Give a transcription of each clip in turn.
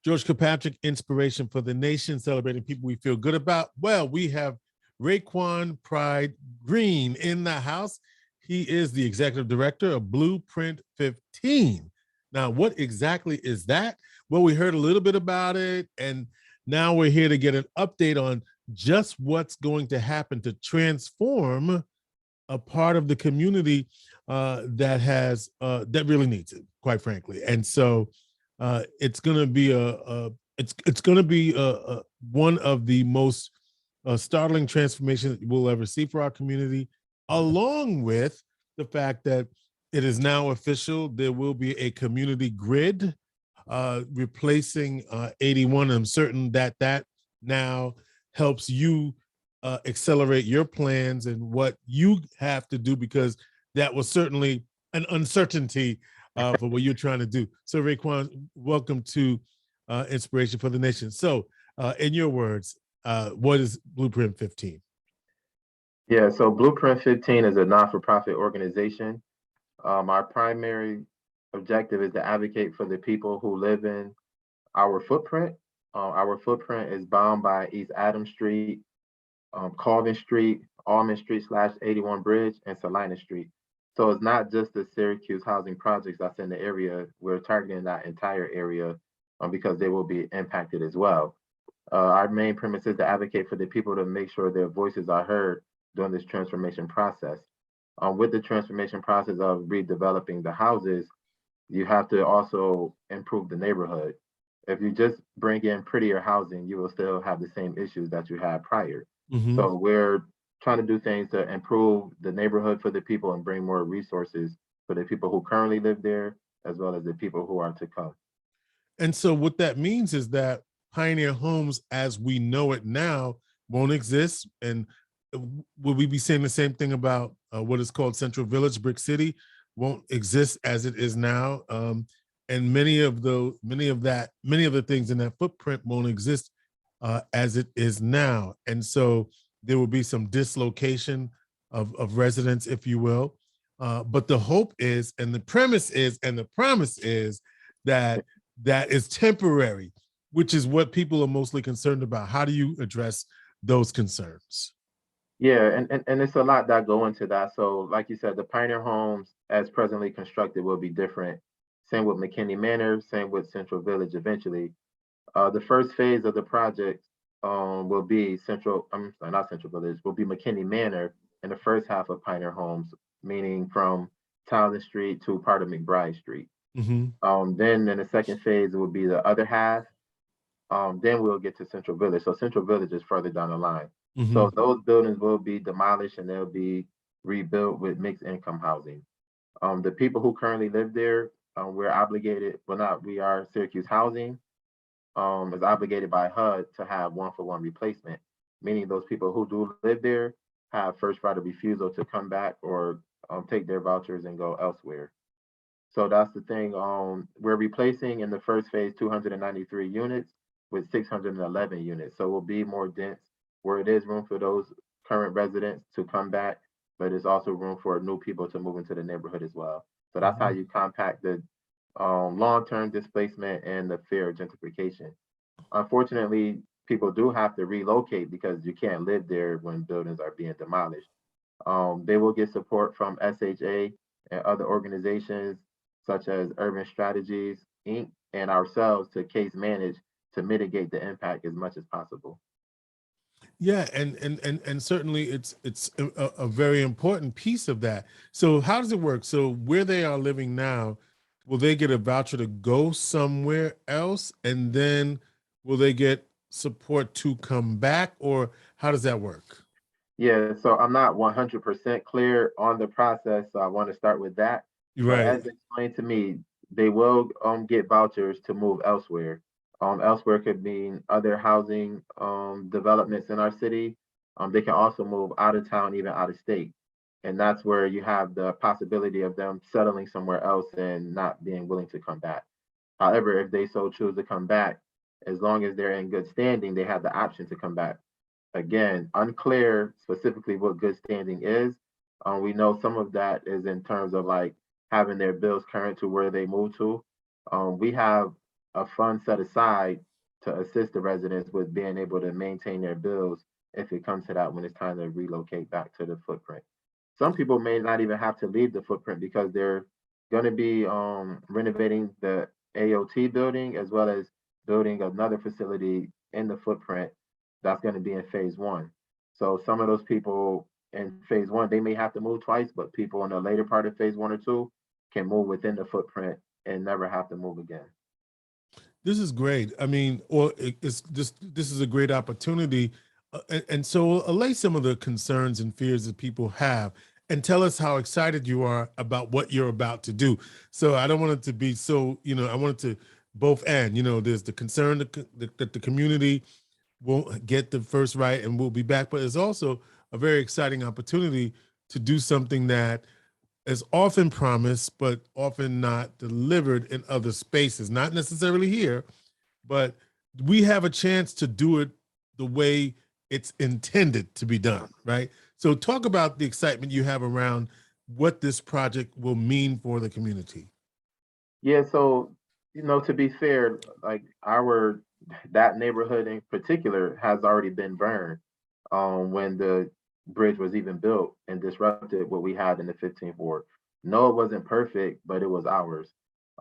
George Kilpatrick, Inspiration for the Nation, celebrating people we feel good about. Well, we have Raquan Pride Green in the house. He is the executive director of Blueprint 15. Now, what exactly is that? Well, we heard a little bit about it, and now we're here to get an update on just what's going to happen to transform a part of the community that really needs it, quite frankly. And so it's going to be one of the most startling transformations we'll ever see for our community, along with the fact that it is now official. There will be a community grid replacing 81. I'm certain that now helps you accelerate your plans and what you have to do, because that was certainly an uncertainty for what you're trying to do. So Raquan, welcome to Inspiration for the Nation. So in your words, what is Blueprint 15? Yeah, so Blueprint 15 is a not-for-profit organization. Our primary objective is to advocate for the people who live in our footprint. Our footprint is bound by East Adams Street, Colvin Street, Almond Street /81 Bridge, and Salina Street. So it's not just the Syracuse housing projects that's in the area. We're targeting that entire area because they will be impacted as well. Our main premise is to advocate for the people to make sure their voices are heard during this transformation process. With the transformation process of redeveloping the houses, you have to also improve the neighborhood. If you just bring in prettier housing, you will still have the same issues that you had prior. Mm-hmm. So we're trying to do things to improve the neighborhood for the people and bring more resources for the people who currently live there, as well as the people who are to come. And so what that means is that Pioneer Homes, as we know it now, won't exist. And will we be saying the same thing about what is called Central Village, Brick City, won't exist as it is now? And many of the things in that footprint won't exist as it is now. And so there will be some dislocation of residents, if you will. But the hope is, and the premise is, and the promise is that is temporary, which is what people are mostly concerned about. How do you address those concerns? Yeah, and it's a lot that go into that. So like you said, the Pioneer Homes as presently constructed will be different. Same with McKinney Manor, same with Central Village eventually. The first phase of the project will be not Central Village, will be McKinney Manor in the first half of Pioneer Homes, meaning from Townsend Street to part of McBride Street. Mm-hmm. Then in the second phase, it will be the other half. Then we'll get to Central Village. So Central Village is further down the line. Mm-hmm. So those buildings will be demolished and they'll be rebuilt with mixed income housing. The people who currently live there, we're obligated, we are Syracuse Housing, is obligated by HUD to have 1-for-1 replacement, meaning those people who do live there have first right of refusal to come back or take their vouchers and go elsewhere. So that's the thing. We're replacing in the first phase 293 units with 611 units. So we'll be more dense where it is room for those current residents to come back, but there's also room for new people to move into the neighborhood as well. So that's how you compact the long-term displacement and the fear of gentrification. Unfortunately, people do have to relocate because you can't live there when buildings are being demolished. They will get support from SHA and other organizations such as Urban Strategies, Inc., and ourselves to case manage to mitigate the impact as much as possible. Yeah, and certainly it's a very important piece of that. So how does it work? So where they are living now, will they get a voucher to go somewhere else, and then will they get support to come back, or how does that work? Yeah, so I'm not 100% clear on the process, so I want to start with that. But Right. as explained to me, they will get vouchers to move elsewhere. Elsewhere could mean other housing developments in our city. They can also move out of town, even out of state. And that's where you have the possibility of them settling somewhere else and not being willing to come back. However, if they so choose to come back, as long as they're in good standing, they have the option to come back. Again, unclear specifically what good standing is. We know some of that is in terms of like having their bills current to where they move to. We have a fund set aside to assist the residents with being able to maintain their bills if it comes to that when it's time to relocate back to the footprint. Some people may not even have to leave the footprint because they're going to be renovating the AOT building as well as building another facility in the footprint that's going to be in phase one. So some of those people in phase one, they may have to move twice, but people in the later part of phase one or two can move within the footprint and never have to move again. This is great. I mean, or it's just, this is a great opportunity. And so allay some of the concerns and fears that people have and tell us how excited you are about what you're about to do. So I don't want it to be so, I want it to both end, there's the concern that the community won't get the first right and we'll be back, but it's also a very exciting opportunity to do something that is often promised, but often not delivered in other spaces, not necessarily here, but we have a chance to do it the way it's intended to be done, right? So talk about the excitement you have around what this project will mean for the community. Yeah, so to be fair, like that neighborhood in particular has already been burned when the bridge was even built and disrupted what we had in the 15th ward. No, it wasn't perfect, but it was ours.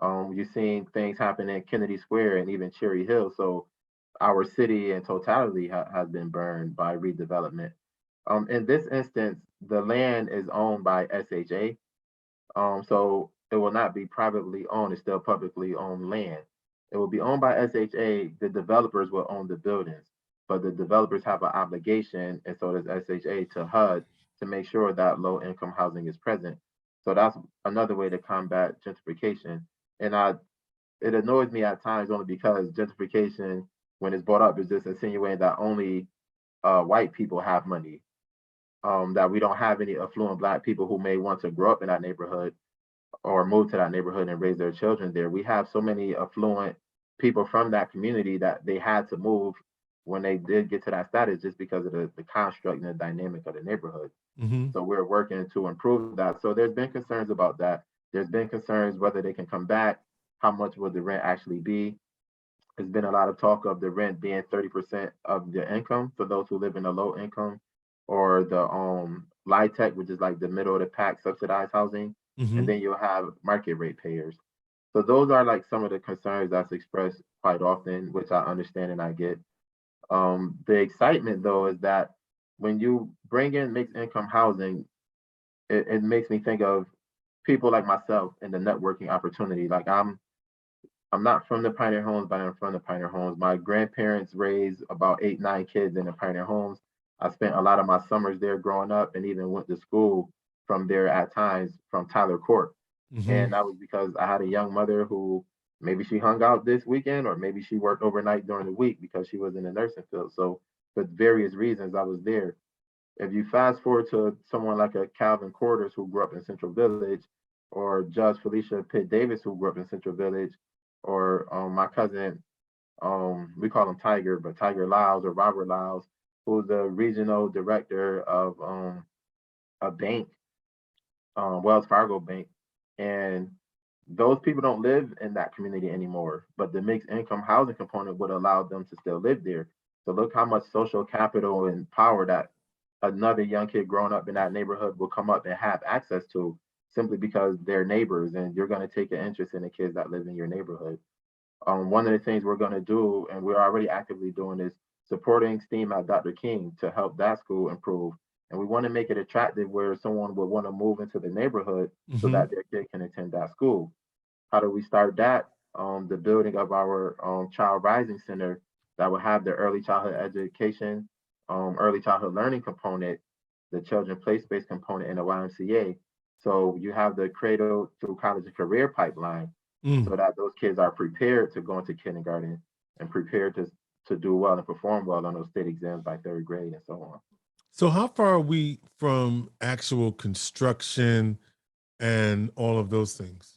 You've seen things happen in Kennedy Square and even Cherry Hill. So our city in totality has been burned by redevelopment. In this instance, the land is owned by SHA. So it will not be privately owned, it's still publicly owned land. It will be owned by SHA, the developers will own the buildings, but the developers have an obligation, and so does SHA to HUD to make sure that low income housing is present. So that's another way to combat gentrification. And it annoys me at times only because gentrification, when it's brought up, is just insinuating that only white people have money, that we don't have any affluent Black people who may want to grow up in that neighborhood or move to that neighborhood and raise their children there. We have so many affluent people from that community that they had to move when they did get to that status just because of the construct and the dynamic of the neighborhood. Mm-hmm. So we're working to improve that. So there's been concerns about that. There's been concerns whether they can come back, how much will the rent actually be. There's been a lot of talk of the rent being 30% of the income for those who live in the low income, or the LIHTC, which is like the middle of the pack subsidized housing. Mm-hmm. And then you'll have market rate payers. So those are like some of the concerns that's expressed quite often, which I understand and I get. The excitement though is that when you bring in mixed income housing, it makes me think of people like myself and the networking opportunity. Like I'm not from the Pioneer Homes, but I'm from the Pioneer Homes. My grandparents raised about 8, 9 kids in the Pioneer Homes. I spent a lot of my summers there growing up and even went to school from there at times from Tyler Court. Mm-hmm. And that was because I had a young mother who maybe she hung out this weekend or maybe she worked overnight during the week because she was in the nursing field. So for various reasons, I was there. If you fast forward to someone like a Calvin Quarters who grew up in Central Village, or Judge Felicia Pitt Davis who grew up in Central Village, or my cousin, we call him Tiger, but Tiger Lyles or Robert Lyles, who's the regional director of a bank, Wells Fargo Bank. And those people don't live in that community anymore, but the mixed income housing component would allow them to still live there. So look how much social capital and power that another young kid growing up in that neighborhood will come up and have access to simply because they're neighbors and you're going to take an interest in the kids that live in your neighborhood. One of the things we're going to do, and we're already actively doing, is supporting STEAM at Dr. King to help that school improve. And we want to make it attractive where someone would want to move into the neighborhood so Mm-hmm. that their kid can attend that school. How do we start that? The building of our Child Rising Center that will have the early childhood education, early childhood learning component, the children play space component, and the YMCA. So you have the cradle through college and career pipeline so that those kids are prepared to go into kindergarten and prepared to do well and perform well on those state exams by 3rd grade and so on. So how far are we from actual construction and all of those things?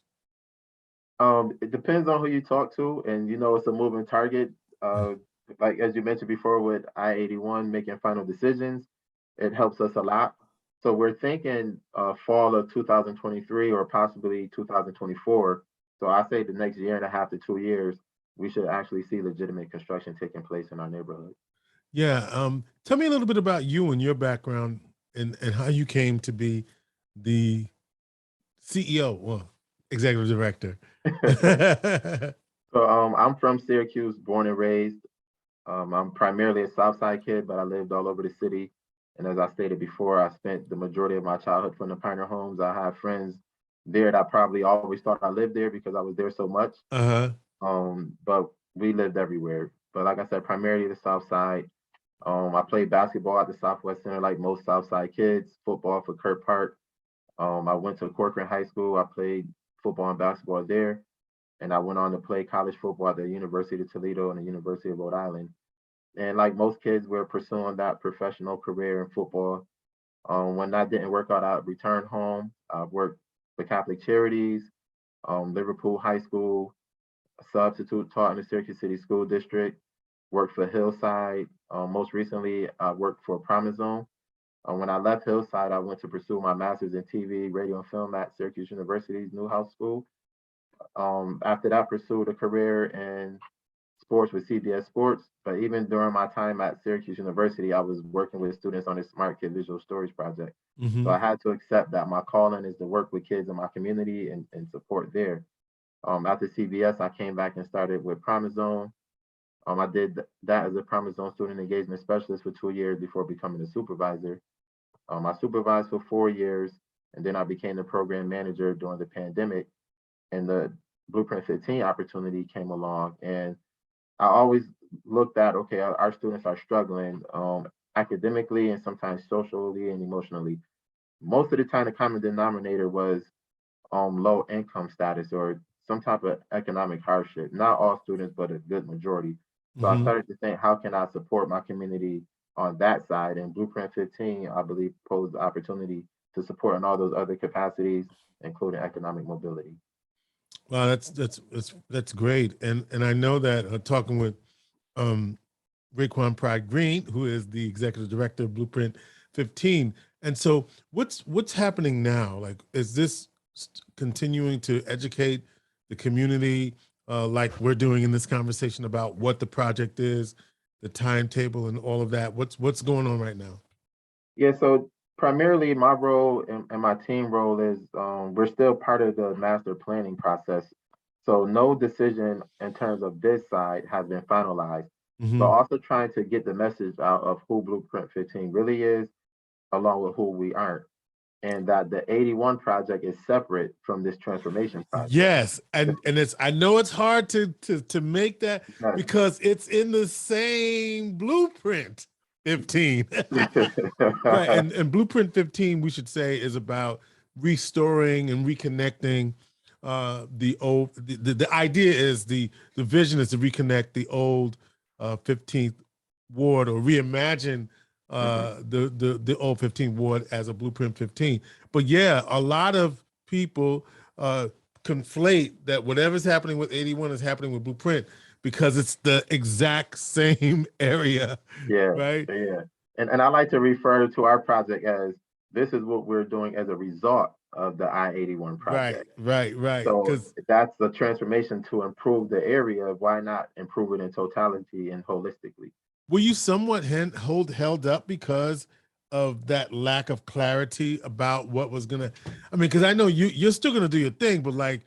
It depends on who you talk to, and it's a moving target. Like as you mentioned before, with I-81 making final decisions, it helps us a lot. So we're thinking fall of 2023 or possibly 2024. So I say the next year and a half to 2 years, we should actually see legitimate construction taking place in our neighborhood. Yeah. Tell me a little bit about you and your background and how you came to be the CEO, well, executive director. So I'm from Syracuse, born and raised. I'm primarily a South Side kid, but I lived all over the city. And as I stated before, I spent the majority of my childhood from the Pioneer Homes. I have friends there that probably always thought I lived there because I was there so much. Uh-huh. But we lived everywhere. But like I said, primarily the South Side. I played basketball at the Southwest Center like most South Side kids, football for Kurt Park. I went to Corcoran High School. I played football and basketball there. And I went on to play college football at the University of Toledo and the University of Rhode Island. And like most kids, we're pursuing that professional career in football. When that didn't work out, I returned home. I worked for Catholic Charities, Liverpool High School, substitute taught in the Syracuse City School District, worked for Hillside. Most recently, I worked for Promise Zone. When I left Hillside, I went to pursue my master's in TV, radio, and film at Syracuse University's Newhouse School. After that, pursued a career in sports with CBS Sports. But even during my time at Syracuse University, I was working with students on the Smart Kid Visual Stories project. So I had to accept that my calling is to work with kids in my community and support there. After CBS, I came back and started with Promise Zone. I did that as a Promise Zone student engagement specialist for 2 years before becoming a supervisor. I supervised for 4 years, and then I became the program manager during the pandemic. And the Blueprint 15 opportunity came along, and I always looked at, okay, our students are struggling academically and sometimes socially and emotionally. Most of the time, the common denominator was low income status or some type of economic hardship. Not all students, but a good majority. So I started to think, how can I support my community on that side? And Blueprint 15, I believe, posed the opportunity to support in all those other capacities, including economic mobility. Wow, that's great. And I know that talking with Raquan Pride Green, who is the executive director of Blueprint 15. And so what's happening now? Like, is this continuing to educate the community like we're doing in this conversation about what the project is, the timetable and all of that? What's going on right now? Yeah, so primarily my role and my team role is we're still part of the master planning process. So no decision in terms of this side has been finalized. So also trying to get the message out of who Blueprint 15 really is, along with who we aren't. And that the 81 project is separate from this transformation project. Yes, and it's, I know it's hard to make that Yes. because it's in the same Blueprint 15. Right, and Blueprint 15, we should say, is about restoring and reconnecting the old. The idea is the vision is to reconnect the old 15th ward, or reimagine the old 15th ward as a Blueprint 15. But yeah, a lot of people conflate that whatever's happening with 81 is happening with Blueprint because it's the exact same area. Yeah, right. Yeah. And I like to refer to our project as this is what we're doing as a result of the I-81 project. Right. So Because that's the transformation to improve the area. Why not improve it in totality and holistically? were you somewhat held up because of that lack of clarity about what was gonna? I mean, because I know you're still gonna do your thing, but like,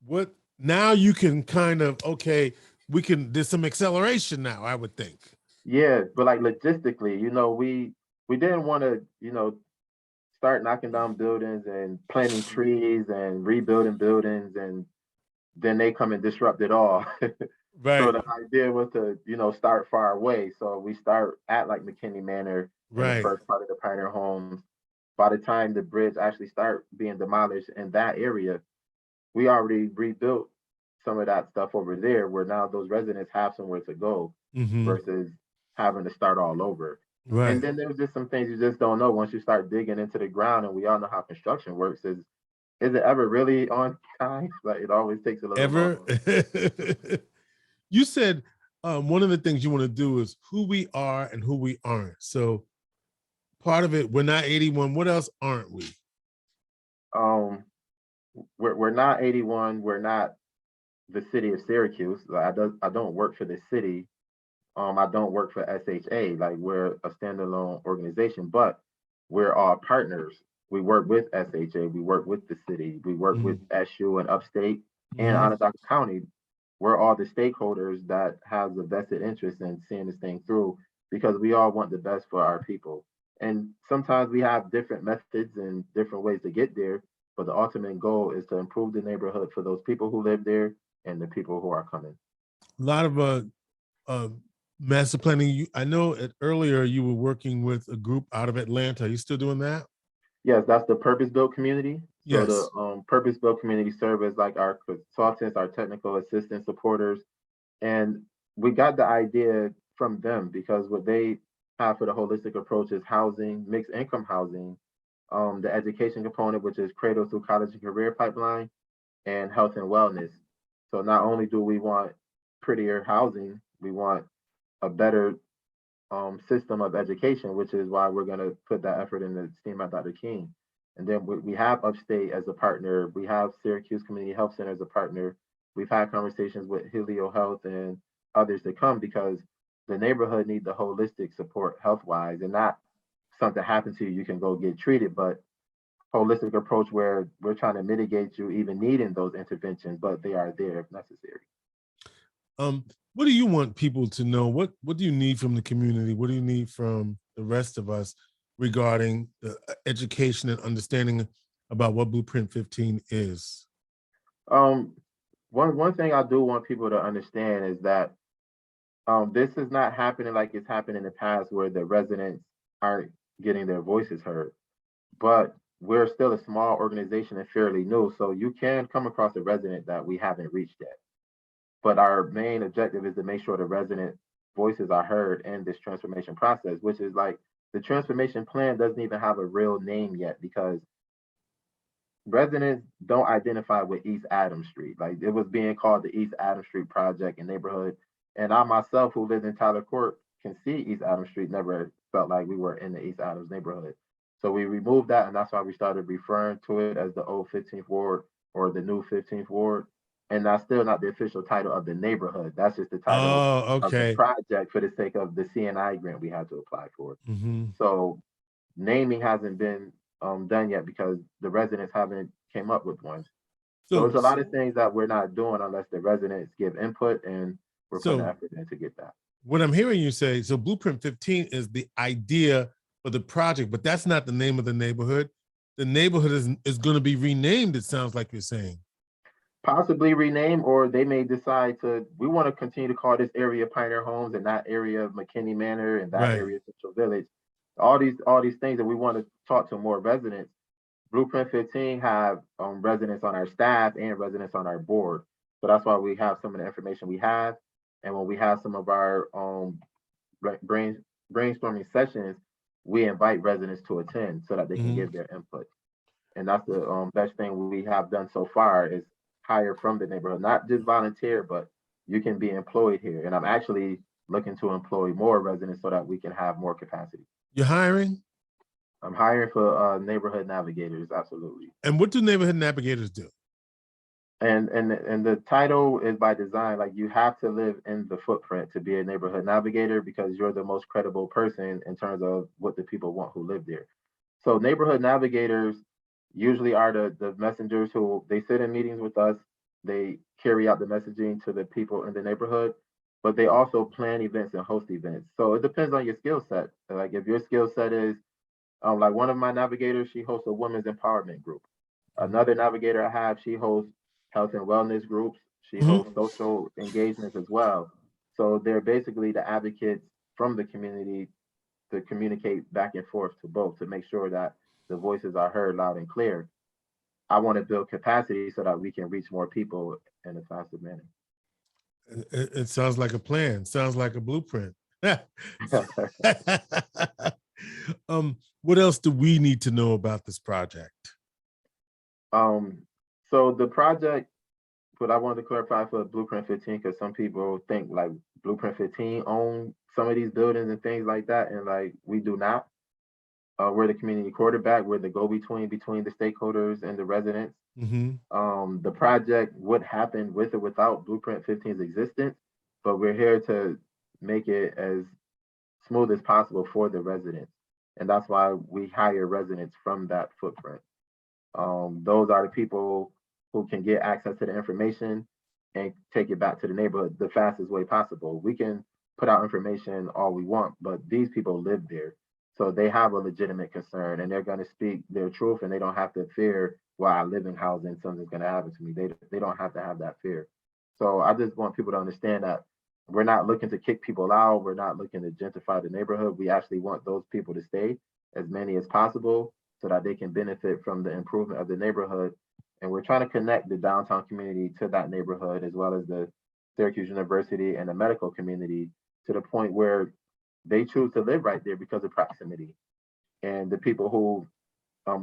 what now? You can kind of, okay, we can. There's some acceleration now, I would think. Yeah, but like logistically, we didn't want to, start knocking down buildings and planting trees and rebuilding buildings, and then they come and disrupt it all. So Right. the idea was to, start far away. So we start at like McKinney Manor in the Right. first part of the Pioneer Homes. By the time the bridge actually start being demolished in that area, we already rebuilt some of that stuff over there, where now those residents have somewhere to go versus having to start all over. Right. And then there's just some things you just don't know once you start digging into the ground. And we all know how construction works. Is it ever really on time? Like it always takes a little Ever? longer. You said one of the things you want to do is who we are and who we aren't. So part of it, we're not 81. What else aren't we? We're not 81. We're not the city of Syracuse. Like I don't work for the city. I don't work for SHA. Like we're a standalone organization, but we're all partners. We work with SHA. We work with the city. We work with Mhm. SU and Upstate and Mhm. Onondaga County. We're all the stakeholders that has a vested interest in seeing this thing through because we all want the best for our people. And sometimes we have different methods and different ways to get there, but the ultimate goal is to improve the neighborhood for those people who live there and the people who are coming. A lot of uh, master planning. I know earlier you were working with a group out of Atlanta. Are you still doing that? Yes, that's the purpose-built community. So the Yes. purpose-built community serve as like our consultants, our technical assistance supporters, and we got the idea from them because what they have for the holistic approach is housing, mixed income housing, the education component, which is cradle through college and career pipeline, and health and wellness. So not only do we want prettier housing, we want a better system of education, which is why we're going to put that effort in the STEAM at Dr. King. And then we have Upstate as a partner. We have Syracuse Community Health Center as a partner. We've had conversations with Helio Health and others to come because the neighborhood needs the holistic support health wise and not something happens to you, you can go get treated, but holistic approach where we're trying to mitigate you even needing those interventions, but they are there if necessary. What do you want people to know? What do you need from the community? What do you need from the rest of us regarding the education and understanding about what Blueprint 15 is? Um, one thing I do want people to understand is that this is not happening like it's happened in the past where the residents aren't getting their voices heard. But we're still a small organization and fairly new, so you can come across a resident that we haven't reached yet. But our main objective is to make sure the resident voices are heard in this transformation process, which is like the transformation plan doesn't even have a real name yet because residents don't identify with East Adams Street. Like it was being called the East Adams Street Project and neighborhood. And I myself, who lived in Tyler Court, can see East Adams Street, never felt like we were in the East Adams neighborhood. So we removed that, and that's why we started referring to it as the old 15th Ward or the new 15th Ward. And that's still not the official title of the neighborhood. That's just the title Oh, of the okay. project for the sake of the CNI grant we had to apply for. Hmm. So naming hasn't been done yet because the residents haven't came up with one. So So, it's a lot of things that we're not doing unless the residents give input, and we're putting the so effort in to get that. what I'm hearing you say, so Blueprint 15 is the idea for the project, but that's not the name of the neighborhood. The neighborhood is going to be renamed, it sounds like you're saying. Possibly rename, or they may decide to. We want to continue to call this area Pioneer Homes and that area of McKinney Manor and that Right. area Central Village. All these things that we want to talk to more residents. Blueprint 15 have residents on our staff and residents on our board. So that's why we have some of the information we have. And when we have some of our brainstorming sessions, we invite residents to attend so that they can Hmm. give their input. And that's the best thing we have done so far is hire from the neighborhood, not just volunteer, but you can be employed here. And I'm actually looking to employ more residents so that we can have more capacity. You're hiring? I'm hiring for neighborhood navigators, absolutely. And what do neighborhood navigators do? And the title is by design. Like you have to live in the footprint to be a neighborhood navigator because you're the most credible person in terms of what the people want who live there. So neighborhood navigators usually are the messengers who they sit in meetings with us. They carry out the messaging to the people in the neighborhood, but they also plan events and host events. So it depends on your skill set. Like if your skill set is like one of my navigators, she hosts a women's empowerment group. Another navigator I have, she hosts health and wellness groups. She Mhm. hosts social engagements as well. So they're basically the advocates from the community to communicate back and forth to both to make sure that the voices are heard loud and clear. I want to build capacity so that we can reach more people in a faster manner. It sounds like a plan. Sounds like a blueprint. What else do we need to know about this project? um, so the project, what I wanted to clarify for Blueprint 15, because some people think like Blueprint 15 own some of these buildings and things like that, and like we do not. we're the community quarterback. We're the go-between between the stakeholders and the residents. The project would happen with or without Blueprint 15's existence, but we're here to make it as smooth as possible for the residents. And that's why we hire residents from that footprint. Those are the people who can get access to the information and take it back to the neighborhood the fastest way possible. We can put out information all we want, but these people live there. So they have a legitimate concern and they're going to speak their truth, and they don't have to fear, well, I live in housing, something's going to happen to me. They don't have to have that fear. So I just want people to understand that we're not looking to kick people out. We're not looking to gentrify the neighborhood. We actually want those people to stay, as many as possible, so that they can benefit from the improvement of the neighborhood. And we're trying to connect the downtown community to that neighborhood, as well as the Syracuse University and the medical community, to the point where they choose to live right there because of proximity. And the people who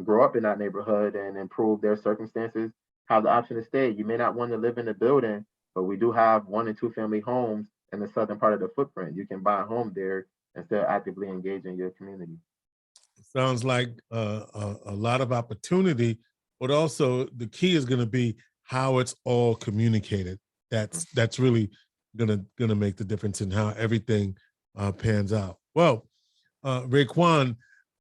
grow up in that neighborhood and improve their circumstances have the option to stay. You may not want to live in the building, but we do have 1 and 2 family homes in the southern part of the footprint. You can buy a home there and still actively engage in your community. Sounds like a lot of opportunity, but also the key is going to be how it's all communicated. That's really gonna make the difference in how everything pans out. Well, Raquan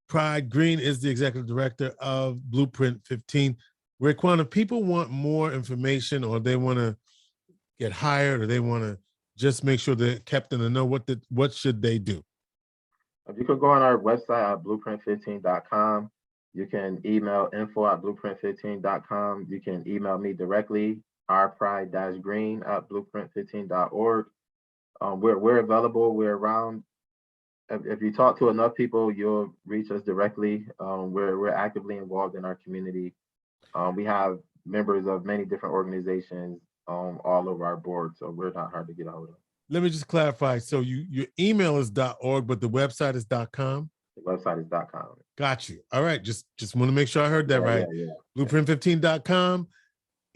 Pride Green is the executive director of Blueprint 15. Raquan, if people want more information, or they want to get hired, or they want to just make sure they're kept in the know, what should they do? You can go on our website at blueprint15.com. You can email info@blueprint15.com. You can email me directly, rpride-green@blueprint15.org. We're available. We're around. If you talk to enough people, you'll reach us directly. We're actively involved in our community. We have members of many different organizations all over our board, so we're not hard to get a hold of. Let me just clarify. So your email is .org, but the website is .com? The website is .com. Got you. All right. Just want to make sure I heard that right. Yeah. Blueprint15.com.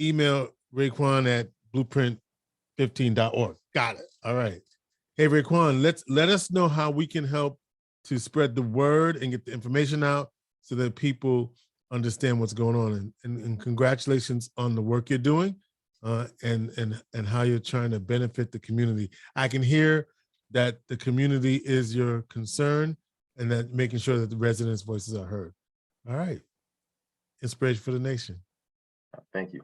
Email Raquan at blueprint15.org. Got it. All right. Hey, Raquan, let us know how we can help to spread the word and get the information out so that people understand what's going on. And congratulations on the work you're doing and how you're trying to benefit the community. I can hear that the community is your concern, and that making sure that the residents' voices are heard. All right. Inspiration for the nation. Thank you.